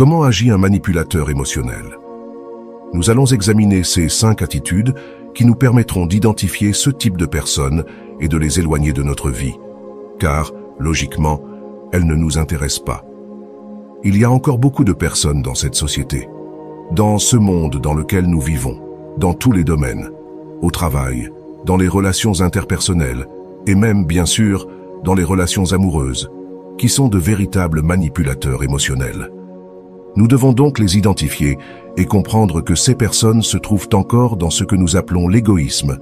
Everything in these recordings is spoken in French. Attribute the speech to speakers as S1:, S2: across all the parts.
S1: Comment agit un manipulateur émotionnel? Nous allons examiner ces 5 attitudes qui nous permettront d'identifier ce type de personnes et de les éloigner de notre vie, car, logiquement, elles ne nous intéressent pas. Il y a encore beaucoup de personnes dans cette société, dans ce monde dans lequel nous vivons, dans tous les domaines, au travail, dans les relations interpersonnelles et même, bien sûr, dans les relations amoureuses, qui sont de véritables manipulateurs émotionnels. Nous devons donc les identifier et comprendre que ces personnes se trouvent encore dans ce que nous appelons l'égoïsme,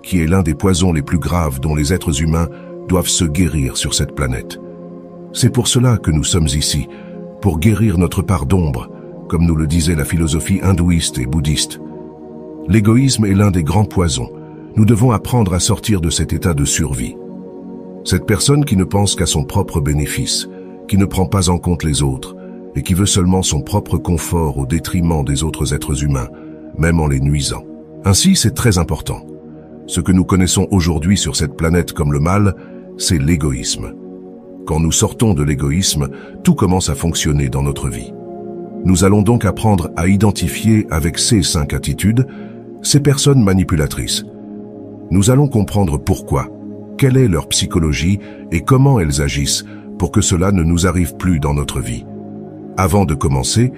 S1: qui est l'un des poisons les plus graves dont les êtres humains doivent se guérir sur cette planète. C'est pour cela que nous sommes ici, pour guérir notre part d'ombre, comme nous le disait la philosophie hindouiste et bouddhiste. L'égoïsme est l'un des grands poisons. Nous devons apprendre à sortir de cet état de survie. Cette personne qui ne pense qu'à son propre bénéfice, qui ne prend pas en compte les autres, et qui veut seulement son propre confort au détriment des autres êtres humains, même en les nuisant. Ainsi, c'est très important. Ce que nous connaissons aujourd'hui sur cette planète comme le mal, c'est l'égoïsme. Quand nous sortons de l'égoïsme, tout commence à fonctionner dans notre vie. Nous allons donc apprendre à identifier avec ces 5 attitudes, ces personnes manipulatrices. Nous allons comprendre pourquoi, quelle est leur psychologie et comment elles agissent pour que cela ne nous arrive plus dans notre vie. Avant de commencer,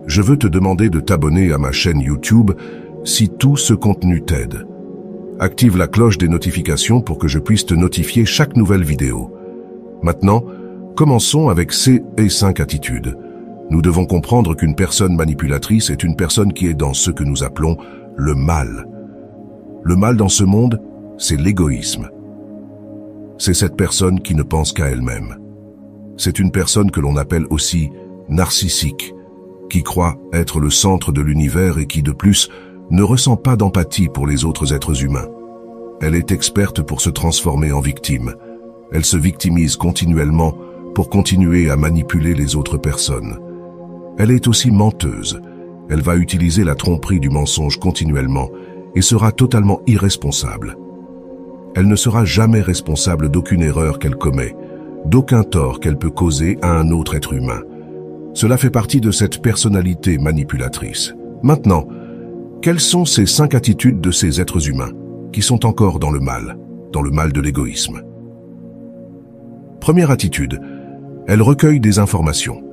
S1: je veux te demander de t'abonner à ma chaîne YouTube si tout ce contenu t'aide. Active la cloche des notifications pour que je puisse te notifier chaque nouvelle vidéo. Maintenant, commençons avec ces 5 attitudes. Nous devons comprendre qu'une personne manipulatrice est une personne qui est dans ce que nous appelons le mal. Le mal dans ce monde, c'est l'égoïsme. C'est cette personne qui ne pense qu'à elle-même. C'est une personne que l'on appelle aussi narcissique, qui croit être le centre de l'univers et qui, de plus, ne ressent pas d'empathie pour les autres êtres humains. Elle est experte pour se transformer en victime. Elle se victimise continuellement pour continuer à manipuler les autres personnes. Elle est aussi menteuse. Elle va utiliser la tromperie du mensonge continuellement et sera totalement irresponsable. Elle ne sera jamais responsable d'aucune erreur qu'elle commet, d'aucun tort qu'elle peut causer à un autre être humain. Cela fait partie de cette personnalité manipulatrice. Maintenant, quelles sont ces 5 attitudes de ces êtres humains qui sont encore dans le mal de l'égoïsme? Première attitude, elle recueille des informations.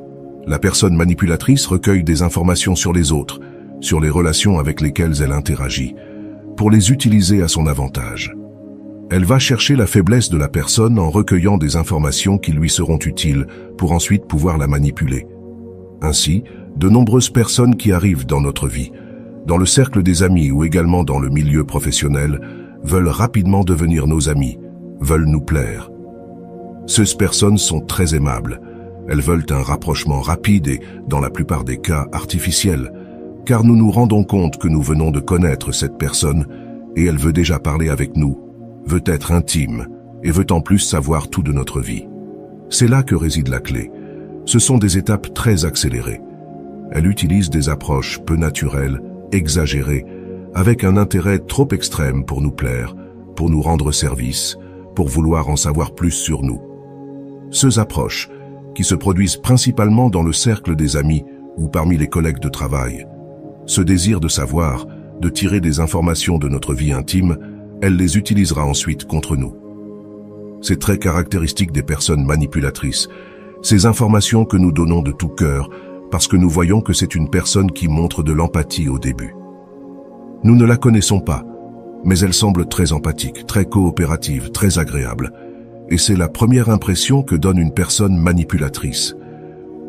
S1: La personne manipulatrice recueille des informations sur les autres, sur les relations avec lesquelles elle interagit, pour les utiliser à son avantage. Elle va chercher la faiblesse de la personne en recueillant des informations qui lui seront utiles pour ensuite pouvoir la manipuler. Ainsi, de nombreuses personnes qui arrivent dans notre vie, dans le cercle des amis ou également dans le milieu professionnel, veulent rapidement devenir nos amis, veulent nous plaire. Ces personnes sont très aimables. Elles veulent un rapprochement rapide et, dans la plupart des cas, artificiel, car nous nous rendons compte que nous venons de connaître cette personne et elle veut déjà parler avec nous, veut être intime et veut en plus savoir tout de notre vie. C'est là que réside la clé. Ce sont des étapes très accélérées. Elle utilise des approches peu naturelles, exagérées, avec un intérêt trop extrême pour nous plaire, pour nous rendre service, pour vouloir en savoir plus sur nous. Ces approches, qui se produisent principalement dans le cercle des amis ou parmi les collègues de travail, ce désir de savoir, de tirer des informations de notre vie intime, elle les utilisera ensuite contre nous. C'est très caractéristique des personnes manipulatrices, ces informations que nous donnons de tout cœur parce que nous voyons que c'est une personne qui montre de l'empathie au début. Nous ne la connaissons pas, mais elle semble très empathique, très coopérative, très agréable. Et c'est la première impression que donne une personne manipulatrice.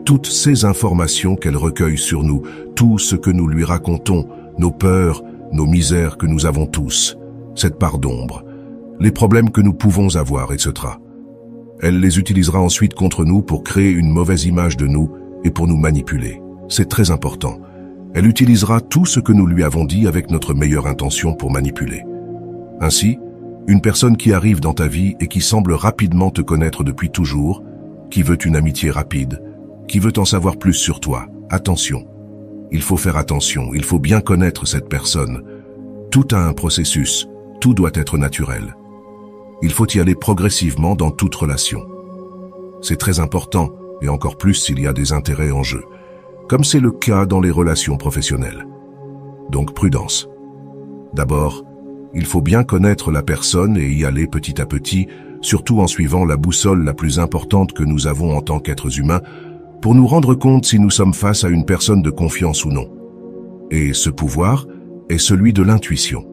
S1: Toutes ces informations qu'elle recueille sur nous, tout ce que nous lui racontons, nos peurs, nos misères que nous avons tous, cette part d'ombre, les problèmes que nous pouvons avoir, etc. Elle les utilisera ensuite contre nous pour créer une mauvaise image de nous et pour nous manipuler. C'est très important. Elle utilisera tout ce que nous lui avons dit avec notre meilleure intention pour manipuler. Ainsi, une personne qui arrive dans ta vie et qui semble rapidement te connaître depuis toujours, qui veut une amitié rapide, qui veut en savoir plus sur toi, attention. Il faut faire attention, il faut bien connaître cette personne. Tout a un processus, tout doit être naturel. Il faut y aller progressivement dans toute relation. C'est très important, et encore plus s'il y a des intérêts en jeu. comme c'est le cas dans les relations professionnelles. Donc prudence. D'abord, il faut bien connaître la personne et y aller petit à petit, surtout en suivant la boussole la plus importante que nous avons en tant qu'êtres humains, pour nous rendre compte si nous sommes face à une personne de confiance ou non. Et ce pouvoir est celui de l'intuition.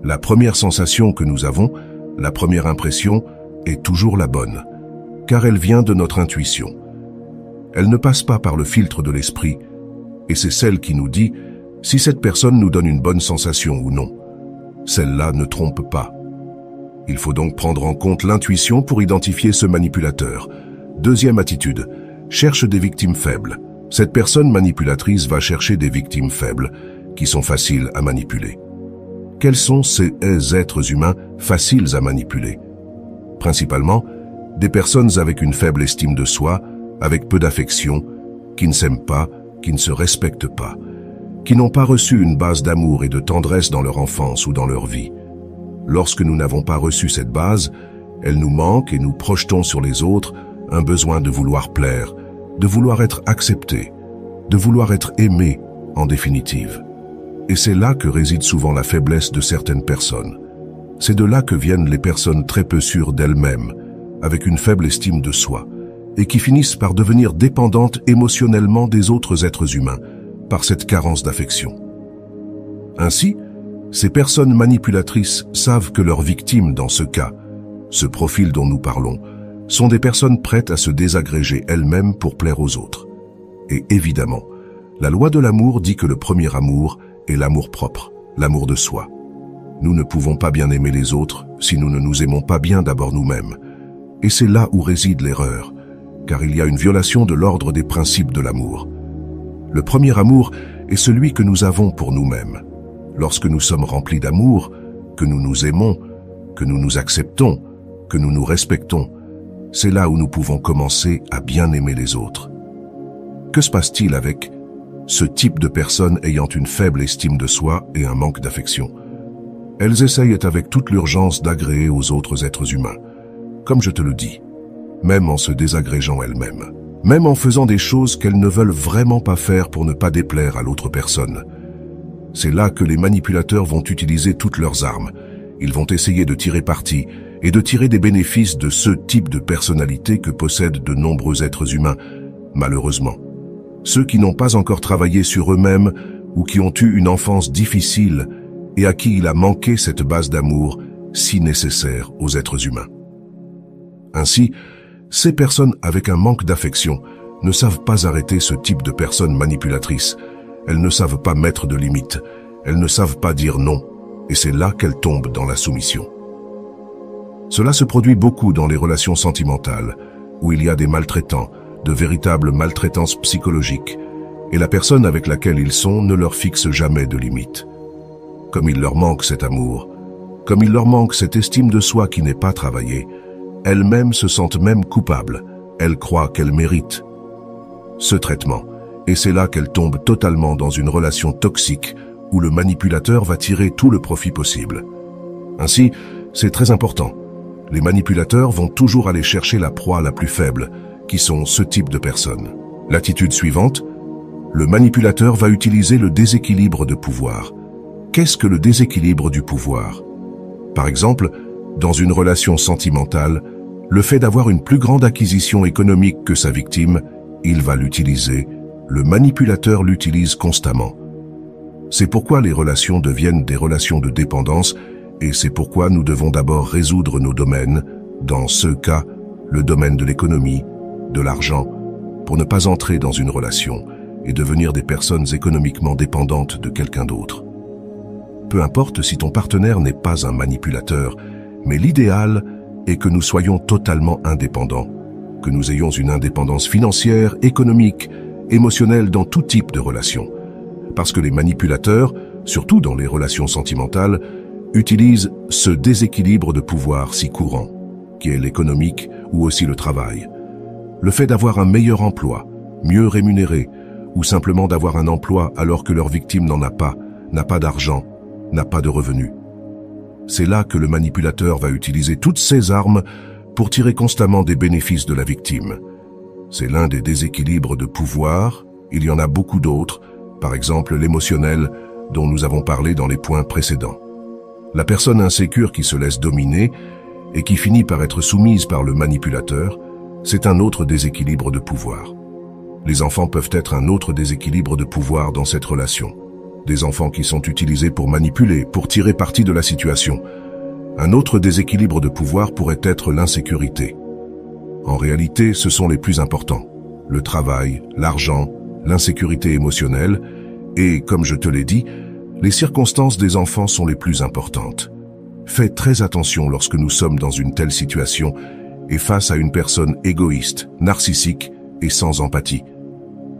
S1: La première sensation que nous avons, la première impression, est toujours la bonne, car elle vient de notre intuition. Elle ne passe pas par le filtre de l'esprit, et c'est celle qui nous dit si cette personne nous donne une bonne sensation ou non. Celle-là ne trompe pas. Il faut donc prendre en compte l'intuition pour identifier ce manipulateur. Deuxième attitude, cherche des victimes faibles. Cette personne manipulatrice va chercher des victimes faibles, qui sont faciles à manipuler. Quels sont ces êtres humains faciles à manipuler? Principalement, des personnes avec une faible estime de soi, avec peu d'affection, qui ne s'aiment pas, qui ne se respectent pas, qui n'ont pas reçu une base d'amour et de tendresse dans leur enfance ou dans leur vie. Lorsque nous n'avons pas reçu cette base, elle nous manque et nous projetons sur les autres un besoin de vouloir plaire, de vouloir être accepté, de vouloir être aimé, en définitive. Et c'est là que réside souvent la faiblesse de certaines personnes. C'est de là que viennent les personnes très peu sûres d'elles-mêmes, avec une faible estime de soi, et qui finissent par devenir dépendantes émotionnellement des autres êtres humains, par cette carence d'affection. Ainsi, ces personnes manipulatrices savent que leurs victimes dans ce cas, ce profil dont nous parlons, sont des personnes prêtes à se désagréger elles-mêmes pour plaire aux autres. Et évidemment, la loi de l'amour dit que le premier amour est l'amour propre, l'amour de soi. Nous ne pouvons pas bien aimer les autres si nous ne nous aimons pas bien d'abord nous-mêmes. Et c'est là où réside l'erreur, car il y a une violation de l'ordre des principes de l'amour. Le premier amour est celui que nous avons pour nous-mêmes. Lorsque nous sommes remplis d'amour, que nous nous aimons, que nous nous acceptons, que nous nous respectons, c'est là où nous pouvons commencer à bien aimer les autres. Que se passe-t-il avec ce type de personnes ayant une faible estime de soi et un manque d'affection? Elles essayent avec toute l'urgence d'agréer aux autres êtres humains, comme je te le dis, même en se désagrégeant elles-mêmes, même en faisant des choses qu'elles ne veulent vraiment pas faire pour ne pas déplaire à l'autre personne. C'est là que les manipulateurs vont utiliser toutes leurs armes. Ils vont essayer de tirer parti et de tirer des bénéfices de ce type de personnalité que possèdent de nombreux êtres humains, malheureusement. Ceux qui n'ont pas encore travaillé sur eux-mêmes ou qui ont eu une enfance difficile et à qui il a manqué cette base d'amour si nécessaire aux êtres humains. Ainsi, ces personnes avec un manque d'affection ne savent pas arrêter ce type de personnes manipulatrices. Elles ne savent pas mettre de limites, elles ne savent pas dire non, et c'est là qu'elles tombent dans la soumission. Cela se produit beaucoup dans les relations sentimentales, où il y a des maltraitants, de véritables maltraitances psychologiques, et la personne avec laquelle ils sont ne leur fixe jamais de limites. Comme il leur manque cet amour, comme il leur manque cette estime de soi qui n'est pas travaillée, elles-mêmes se sentent même coupables, elles croient qu'elles méritent ce traitement. Et c'est là qu'elles tombent totalement dans une relation toxique où le manipulateur va tirer tout le profit possible. Ainsi, c'est très important. Les manipulateurs vont toujours aller chercher la proie la plus faible, qui sont ce type de personnes. L'attitude suivante, le manipulateur va utiliser le déséquilibre de pouvoir. Qu'est-ce que le déséquilibre du pouvoir? Par exemple, dans une relation sentimentale, le fait d'avoir une plus grande acquisition économique que sa victime, il va l'utiliser. Le manipulateur l'utilise constamment. C'est pourquoi les relations deviennent des relations de dépendance et c'est pourquoi nous devons d'abord résoudre nos domaines, dans ce cas, le domaine de l'économie, de l'argent, pour ne pas entrer dans une relation et devenir des personnes économiquement dépendantes de quelqu'un d'autre. Peu importe si ton partenaire n'est pas un manipulateur, mais l'idéal est que nous soyons totalement indépendants, que nous ayons une indépendance financière, économique, émotionnelle dans tout type de relation. Parce que les manipulateurs, surtout dans les relations sentimentales, utilisent ce déséquilibre de pouvoir si courant, qui est l'économique ou aussi le travail. Le fait d'avoir un meilleur emploi, mieux rémunéré, ou simplement d'avoir un emploi alors que leur victime n'en a pas d'argent, n'a pas de revenus. C'est là que le manipulateur va utiliser toutes ses armes pour tirer constamment des bénéfices de la victime. C'est l'un des déséquilibres de pouvoir, Il y en a beaucoup d'autres, par exemple l'émotionnel, dont nous avons parlé dans les points précédents. La personne insécure qui se laisse dominer et qui finit par être soumise par le manipulateur, c'est un autre déséquilibre de pouvoir. Les enfants peuvent être un autre déséquilibre de pouvoir dans cette relation. Des enfants qui sont utilisés pour manipuler, pour tirer parti de la situation. Un autre déséquilibre de pouvoir pourrait être l'insécurité. En réalité, ce sont les plus importants. Le travail, l'argent, l'insécurité émotionnelle et, comme je te l'ai dit, les circonstances des enfants sont les plus importantes. Fais très attention lorsque nous sommes dans une telle situation et face à une personne égoïste, narcissique et sans empathie.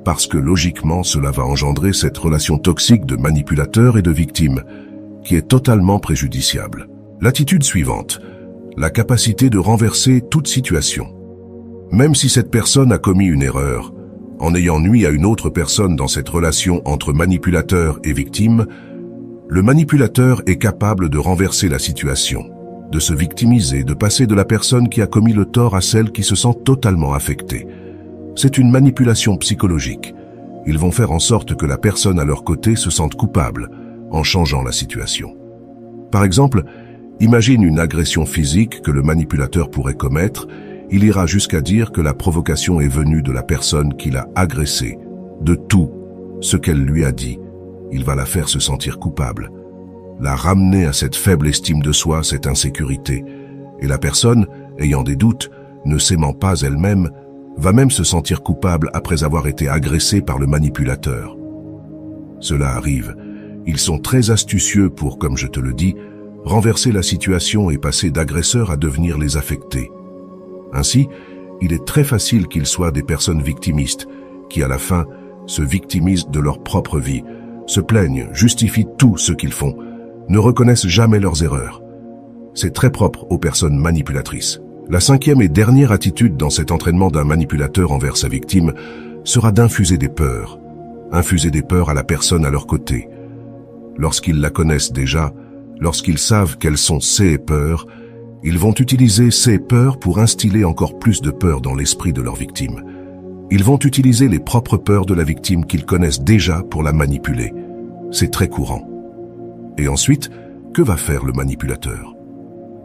S1: Parce que logiquement, cela va engendrer cette relation toxique de manipulateur et de victime, qui est totalement préjudiciable. L'attitude suivante, la capacité de renverser toute situation. Même si cette personne a commis une erreur, en ayant nui à une autre personne dans cette relation entre manipulateur et victime, le manipulateur est capable de renverser la situation, de se victimiser, de passer de la personne qui a commis le tort à celle qui se sent totalement affectée. C'est une manipulation psychologique. Ils vont faire en sorte que la personne à leur côté se sente coupable, en changeant la situation. Par exemple, imagine une agression physique que le manipulateur pourrait commettre. Il ira jusqu'à dire que la provocation est venue de la personne qui l'a agressée, de tout ce qu'elle lui a dit. Il va la faire se sentir coupable, la ramener à cette faible estime de soi, cette insécurité. Et la personne, ayant des doutes, ne s'aimant pas elle-même, va même se sentir coupable après avoir été agressée par le manipulateur. Cela arrive. Ils sont très astucieux pour, comme je te le dis, renverser la situation et passer d'agresseurs à devenir les affectés. Ainsi, il est très facile qu'ils soient des personnes victimistes, qui à la fin se victimisent de leur propre vie, se plaignent, justifient tout ce qu'ils font, ne reconnaissent jamais leurs erreurs. C'est très propre aux personnes manipulatrices. La cinquième et dernière attitude dans cet entraînement d'un manipulateur envers sa victime sera d'infuser des peurs. Infuser des peurs à la personne à leur côté. Lorsqu'ils la connaissent déjà, lorsqu'ils savent quelles sont ces peurs, ils vont utiliser ces peurs pour instiller encore plus de peur dans l'esprit de leur victime. Ils vont utiliser les propres peurs de la victime qu'ils connaissent déjà pour la manipuler. C'est très courant. Et ensuite, que va faire le manipulateur?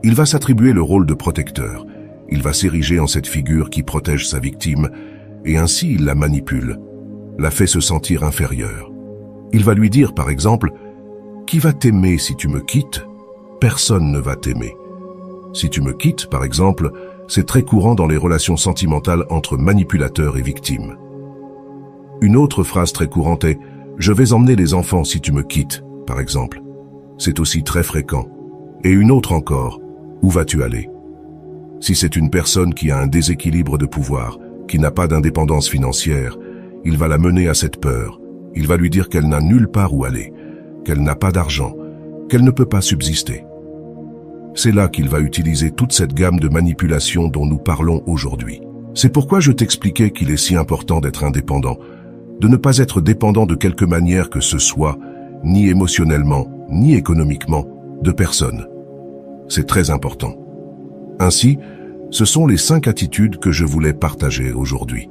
S1: Il va s'attribuer le rôle de protecteur. Il va s'ériger en cette figure qui protège sa victime, et ainsi il la manipule, la fait se sentir inférieure. Il va lui dire, par exemple, « Qui va t'aimer si tu me quittes? Personne ne va t'aimer. » Si tu me quittes, par exemple, c'est très courant dans les relations sentimentales entre manipulateurs et victimes. Une autre phrase très courante est « Je vais emmener les enfants si tu me quittes », par exemple. C'est aussi très fréquent. Et une autre encore, « Où vas-tu aller ?» Si c'est une personne qui a un déséquilibre de pouvoir, qui n'a pas d'indépendance financière, il va la mener à cette peur. Il va lui dire qu'elle n'a nulle part où aller, qu'elle n'a pas d'argent, qu'elle ne peut pas subsister. C'est là qu'il va utiliser toute cette gamme de manipulations dont nous parlons aujourd'hui. C'est pourquoi je t'expliquais qu'il est si important d'être indépendant, de ne pas être dépendant de quelque manière que ce soit, ni émotionnellement, ni économiquement, de personne. C'est très important. Ainsi, ce sont les 5 attitudes que je voulais partager aujourd'hui.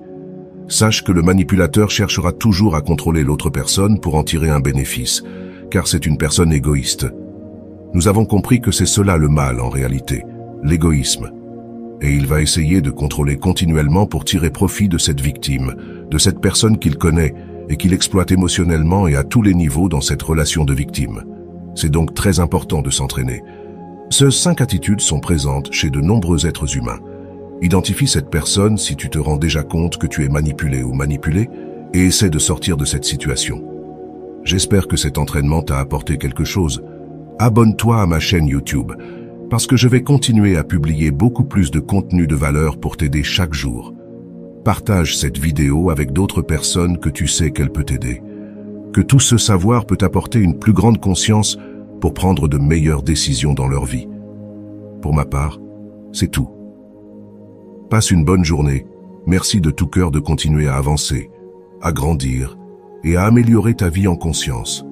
S1: Sache que le manipulateur cherchera toujours à contrôler l'autre personne pour en tirer un bénéfice, car c'est une personne égoïste. Nous avons compris que c'est cela le mal en réalité, l'égoïsme. Et il va essayer de contrôler continuellement pour tirer profit de cette victime, de cette personne qu'il connaît et qu'il exploite émotionnellement et à tous les niveaux dans cette relation de victime. C'est donc très important de s'entraîner. Ces 5 attitudes sont présentes chez de nombreux êtres humains. Identifie cette personne si tu te rends déjà compte que tu es manipulé ou manipulé et essaie de sortir de cette situation. J'espère que cet entraînement t'a apporté quelque chose. Abonne-toi à ma chaîne YouTube, parce que je vais continuer à publier beaucoup plus de contenu de valeur pour t'aider chaque jour. Partage cette vidéo avec d'autres personnes que tu sais qu'elle peut t'aider. Que tout ce savoir peut apporter une plus grande conscience pour prendre de meilleures décisions dans leur vie. Pour ma part, c'est tout. Passe une bonne journée. Merci de tout cœur de continuer à avancer, à grandir et à améliorer ta vie en conscience.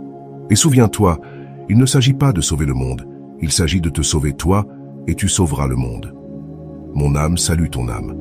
S1: Et souviens-toi, il ne s'agit pas de sauver le monde, il s'agit de te sauver toi et tu sauveras le monde. Mon âme salue ton âme.